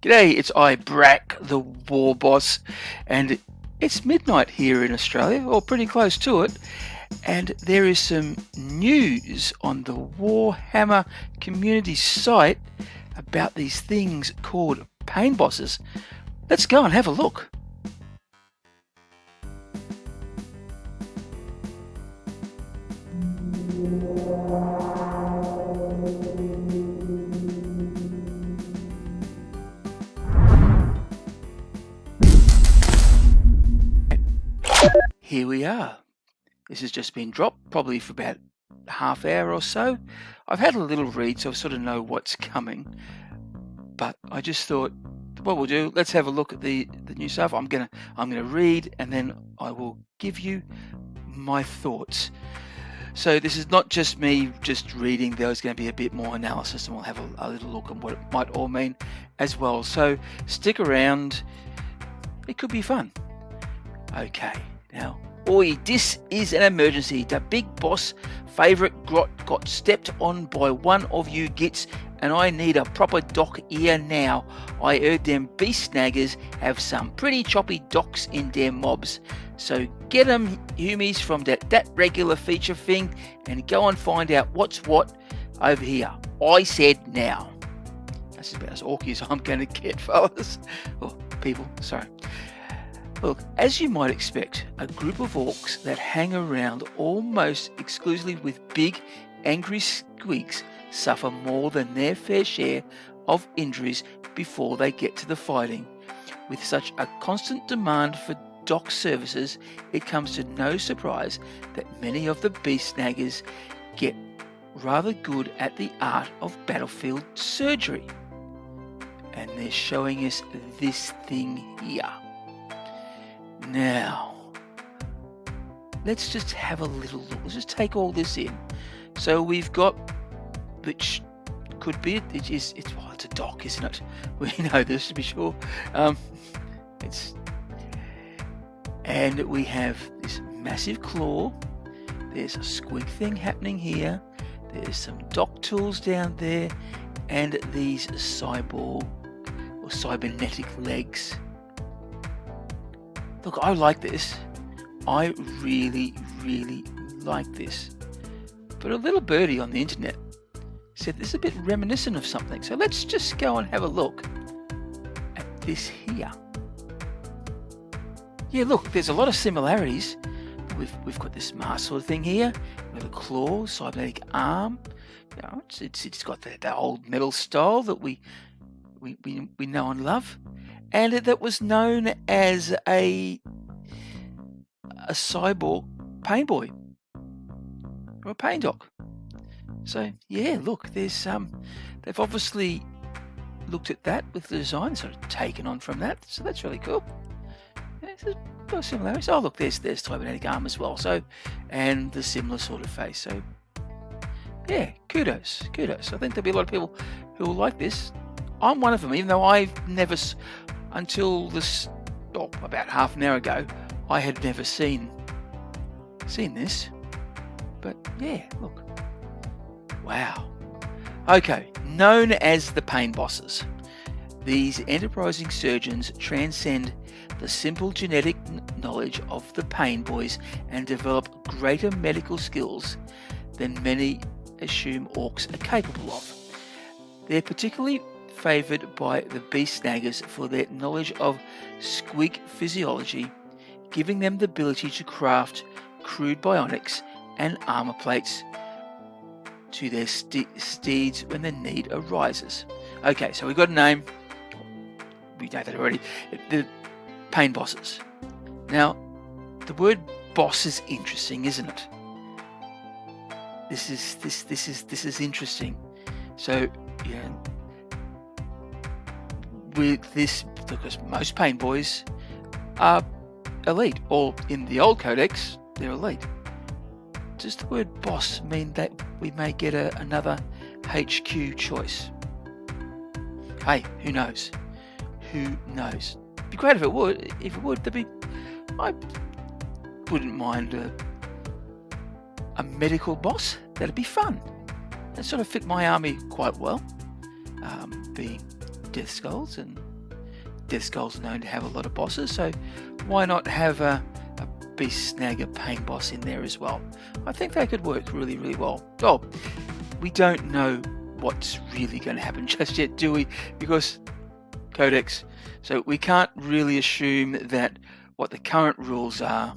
G'day, it's I, Brak, the War Boss, and it's midnight here in Australia, or pretty close to it, and there is some news on the Warhammer community site about these things called Painbosses. Let's go and have a look. Here we are. This has just been dropped, probably for about a half hour or so. I've had a little read, so I sort of know what's coming. But I just thought, what we'll do, let's have a look at the new stuff. I'm gonna read, and then I will give you my thoughts. So this is not just me just reading. There's going to be a bit more analysis, and we'll have a little look at what it might all mean as well. So stick around. It could be fun. Okay, now, oi, this is an emergency. The big boss favourite grot got stepped on by one of you gits, and I need a proper dock here now. I heard them beast snaggers have some pretty choppy docks in their mobs. So get them humies from that regular feature thing and go and find out what's what over here. I said now. That's about as orky as I'm going to get, fellas. Oh, people, sorry. Look, as you might expect, a group of orcs that hang around almost exclusively with big, angry squeaks suffer more than their fair share of injuries before they get to the fighting. With such a constant demand for dock services, it comes to no surprise that many of the beast snaggers get rather good at the art of battlefield surgery. And they're showing us this thing here. Now, let's just have a little look. Let's just take all this in. So we've got, which could be, it's a dock, isn't it? We know this to be sure. And we have this massive claw. There's a squig thing happening here. There's some dock tools down there, and these cyborg or cybernetic legs. Look, I like this. I really, really like this. But a little birdie on the internet said this is a bit reminiscent of something. So let's just go and have a look at this here. Yeah, look, there's a lot of similarities. We've got this mask sort of thing here. We've got a claw, cybernetic arm. You know, it's got the old metal style that we know and love. And that was known as a cyborg pain boy or a pain doc. So yeah, look, there's they've obviously looked at that with the design, sort of taken on from that. So that's really cool. Yeah, there's a lot of similarities. Oh look, there's cybernetic arm as well. So and the similar sort of face. So yeah, kudos. I think there'll be a lot of people who will like this. I'm one of them, even though I've never. Until this, about half an hour ago, I had never seen this. But yeah, look. Wow. Okay, known as the Painbosses, these enterprising surgeons transcend the simple genetic knowledge of the pain boys and develop greater medical skills than many assume orcs are capable of. They're particularly favoured by the beast snaggers for their knowledge of squig physiology, giving them the ability to craft crude bionics and armour plates to their steeds when the need arises. Okay, so we've got a name. We know that already. The Painbosses. Now, the word boss is interesting, isn't it? This is interesting. So, yeah. With this, because most pain boys are elite, or in the old codex, they're elite. Does the word boss mean that we may get another HQ choice? Hey, who knows? Who knows? It'd be great if it would. I wouldn't mind a medical boss. That'd be fun. That sort of fit my army quite well. Being Death Skulls and Death Skull's known to have a lot of bosses, so why not have a Beast Snagger Pain Boss in there as well? I think they could work really, really well. Oh, we don't know what's really going to happen just yet, do we? Because Codex, so we can't really assume that what the current rules are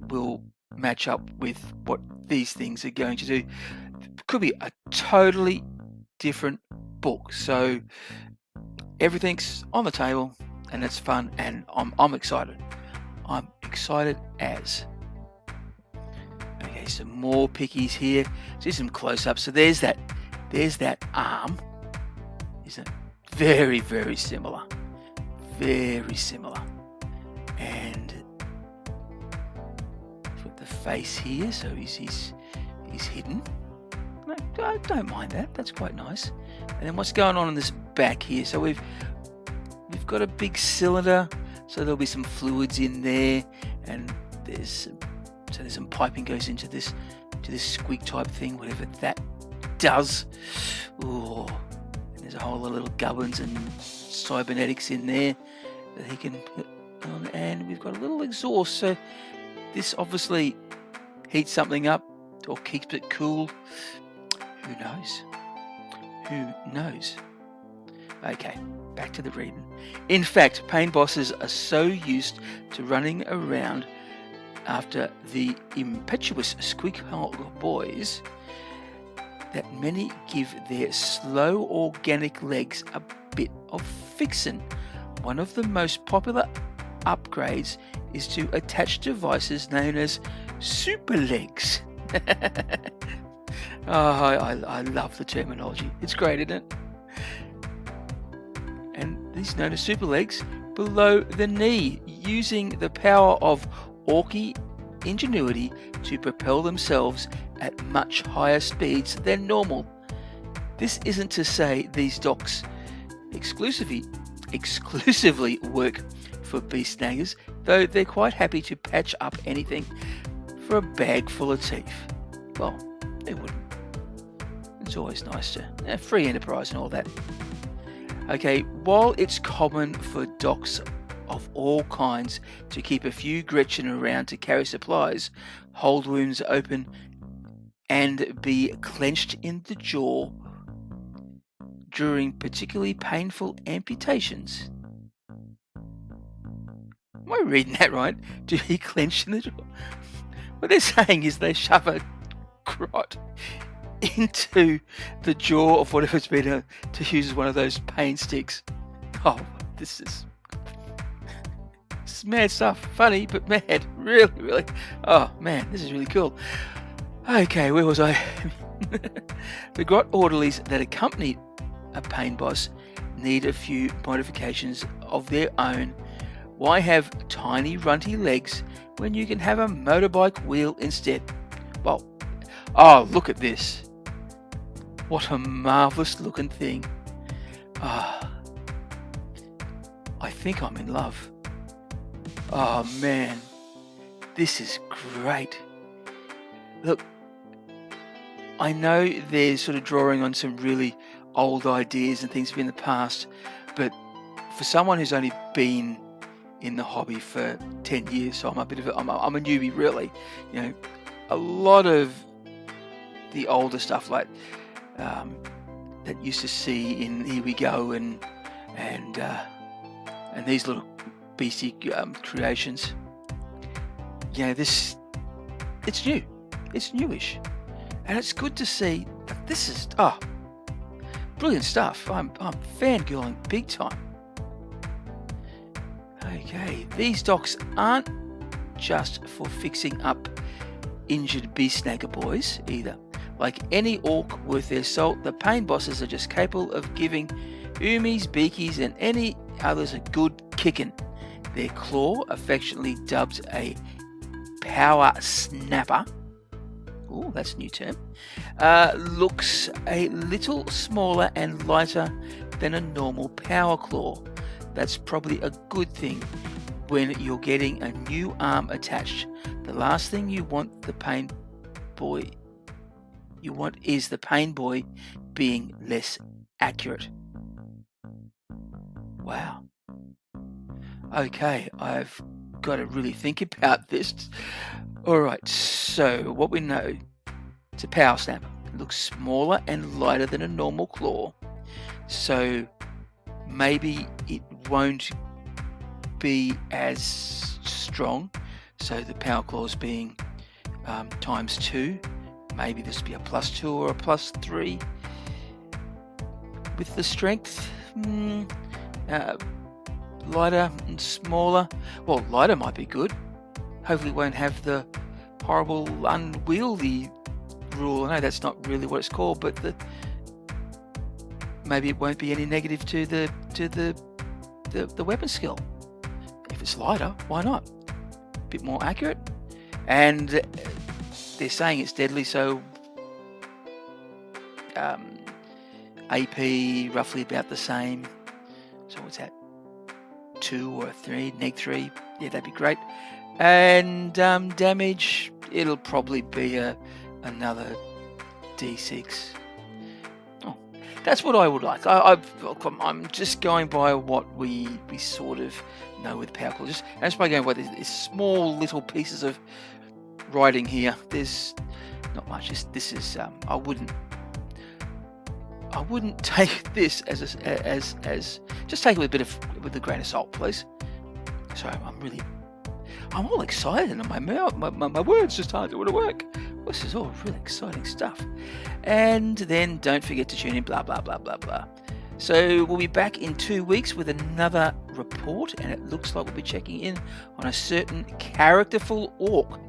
will match up with what these things are going to do. It could be a totally different book, so everything's on the table and it's fun, and I'm excited. I'm excited as. Okay, some more pickies here. See some close-ups. So there's that arm. Isn't it? Very, very similar. Very similar. And put the face here, so he's hidden. No, I don't mind that. That's quite nice. And then what's going on in this back here? So we've got a big cylinder, so there'll be some fluids in there, and there's some piping goes into this squeak type thing, whatever that does. Ooh. And there's a whole lot of little gubbins and cybernetics in there that he can put on, and we've got a little exhaust, so this obviously heats something up or keeps it cool. Who knows? Who knows? Okay, back to the reading. In fact, Pain Bosses are so used to running around after the impetuous Squeakhog boys that many give their slow organic legs a bit of fixin'. One of the most popular upgrades is to attach devices known as super legs. Oh, I love the terminology. It's great, isn't it? And these known as super legs below the knee, using the power of orky ingenuity to propel themselves at much higher speeds than normal. This isn't to say these docks exclusively work for beast snaggers, though they're quite happy to patch up anything for a bag full of teeth. Well, they wouldn't. It's always nice to free enterprise and all that. Okay, while it's common for docks of all kinds to keep a few Gretchen around to carry supplies, hold wounds open, and be clenched in the jaw during particularly painful amputations. Am I reading that right? To be clenched in the jaw? What they're saying is they shove a grot into the jaw of whatever's been to use one of those pain sticks. Oh, this is mad stuff. Funny, but mad. Really, really. Oh, man, this is really cool. Okay, where was I? The grot orderlies that accompany a pain boss need a few modifications of their own. Why have tiny runty legs when you can have a motorbike wheel instead? Well, oh, look at this. What a marvellous looking thing. Ah, I think I'm in love. Oh man, this is great. Look, I know they're sort of drawing on some really old ideas and things from the past, but for someone who's only been in the hobby for 10 years, so I'm a newbie really. You know, a lot of the older stuff like that used to see in Here We Go and these little beastie creations. You know, it's new, it's newish, and it's good to see that this is brilliant stuff. I'm fangirling big time. Okay, these docks aren't just for fixing up injured beast snagger boys either. Like any orc worth their salt, the pain bosses are just capable of giving Umis, Beakies, and any others a good kicking. Their claw, affectionately dubbed a power snapper, oh, that's a new term, looks a little smaller and lighter than a normal power claw. That's probably a good thing when you're getting a new arm attached. The last thing you want is the pain boy being less accurate. Wow. Okay, I've got to really think about this. All right, so what we know, it's a power snap. It looks smaller and lighter than a normal claw. So maybe it won't be as strong. So the power claws being ×2. Maybe this will be a +2 or a +3. With the strength, lighter and smaller. Well, lighter might be good. Hopefully it won't have the horrible unwieldy rule. I know that's not really what it's called, but maybe it won't be any negative to the weapon skill. If it's lighter, why not? A bit more accurate. And they're saying it's deadly, so AP roughly about the same. So what's that? 2 or 3, -3. Yeah, that'd be great. And damage, it'll probably be another D6. Oh, that's what I would like. I'm just going by what we sort of know with power claws. Just by going by these small little pieces of writing here. There's not much. This is I wouldn't take this as just take it with a grain of salt, please. So I'm all excited, and my words just aren't doing the work. This is all really exciting stuff. And then don't forget to tune in, blah blah blah blah blah. So we'll be back in 2 weeks with another report, and it looks like we'll be checking in on a certain characterful orc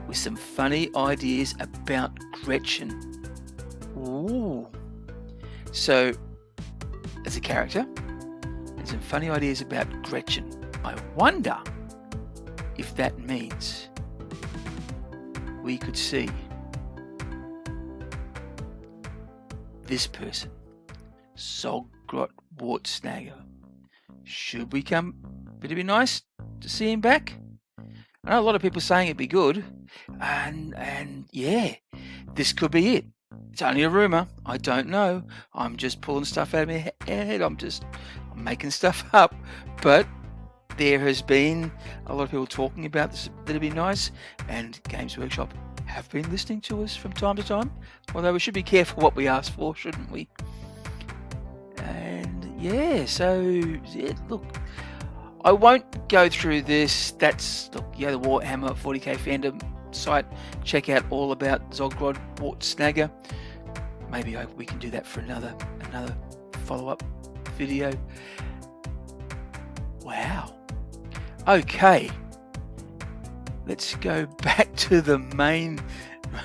with some funny ideas about Gretchen. Ooh. So, as a character, and some funny ideas about Gretchen. I wonder if that means we could see this person, Grot Wartsnagger. Should we come? Would it be nice to see him back? I know a lot of people saying it'd be good, and yeah, this could be it. It's only a rumor. I don't know. I'm just pulling stuff out of my head. I'm making stuff up. But there has been a lot of people talking about this. That'd be nice. And Games Workshop have been listening to us from time to time. Although we should be careful what we ask for, shouldn't we? And yeah, so yeah, look, I won't go through this. That's the Warhammer 40k fandom site. Check out all about Grot Wartsnagger. Maybe we can do that for another follow-up video. Wow. Okay. Let's go back to the main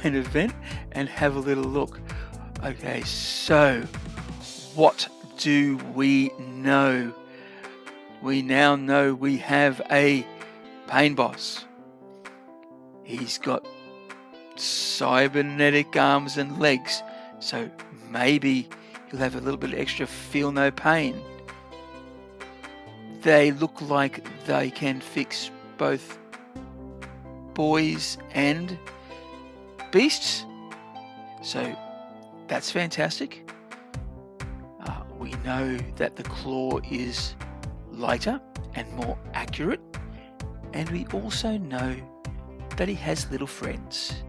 event and have a little look. Okay, so what do we know? We now know we have a Painboss. He's got cybernetic arms and legs, so maybe he'll have a little bit of extra feel no pain. They look like they can fix both boys and beasts, so that's fantastic. We know that the claw is lighter and more accurate, and we also know that he has little friends,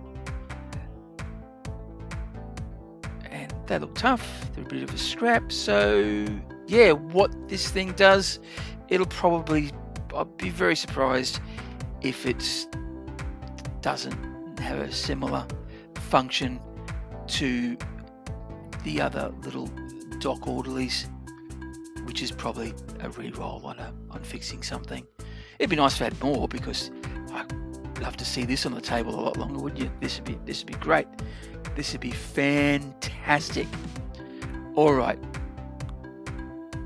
and they look tough. They're a bit of a scrap. So yeah, what this thing does, it'll probably, I'll be very surprised if it doesn't have a similar function to the other little dock orderlies, which is probably a re-roll on fixing something. It'd be nice if I had more, because I'd love to see this on the table a lot longer, wouldn't you? This would be great. This would be fantastic. All right.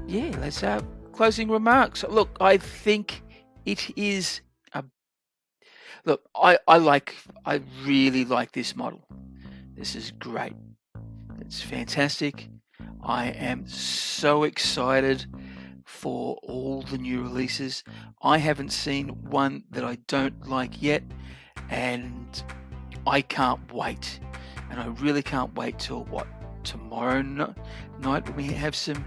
Yeah, let's have closing remarks. Look, I think it is a... Look, I really like this model. This is great. It's fantastic. I am so excited for all the new releases. I haven't seen one that I don't like yet, and I can't wait. And I really can't wait till tomorrow night, when we have some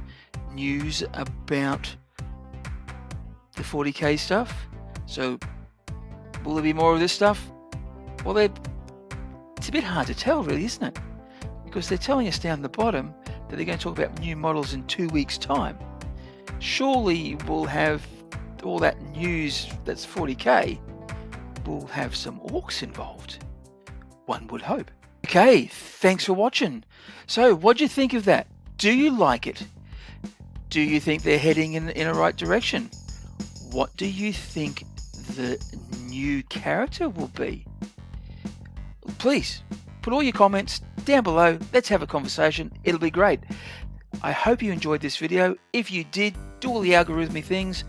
news about the 40k stuff. So will there be more of this stuff? Well, it's a bit hard to tell, really, isn't it? Because they're telling us down the bottom that they're going to talk about new models in 2 weeks' time. Surely we'll have all that news that's 40k. We'll have some orcs involved. One would hope. Okay, thanks for watching. So, what do you think of that? Do you like it? Do you think they're heading in a right direction? What do you think the new character will be? Please, put all your comments down below. Let's have a conversation. It'll be great. I hope you enjoyed this video. If you did, do all the algorithmic things.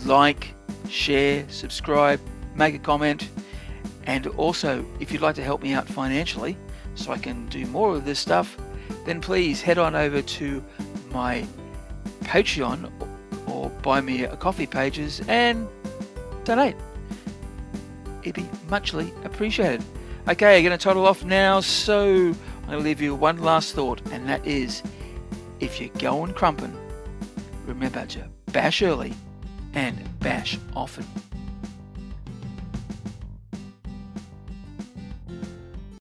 Like, share, subscribe, make a comment. And also, if you'd like to help me out financially so I can do more of this stuff, then please head on over to my Patreon or buy me a coffee pages and donate. It'd be muchly appreciated. Okay, I'm going to toddle off now, so I'm going to leave you one last thought, and that is, if you're going crumping, remember to bash early and bash often.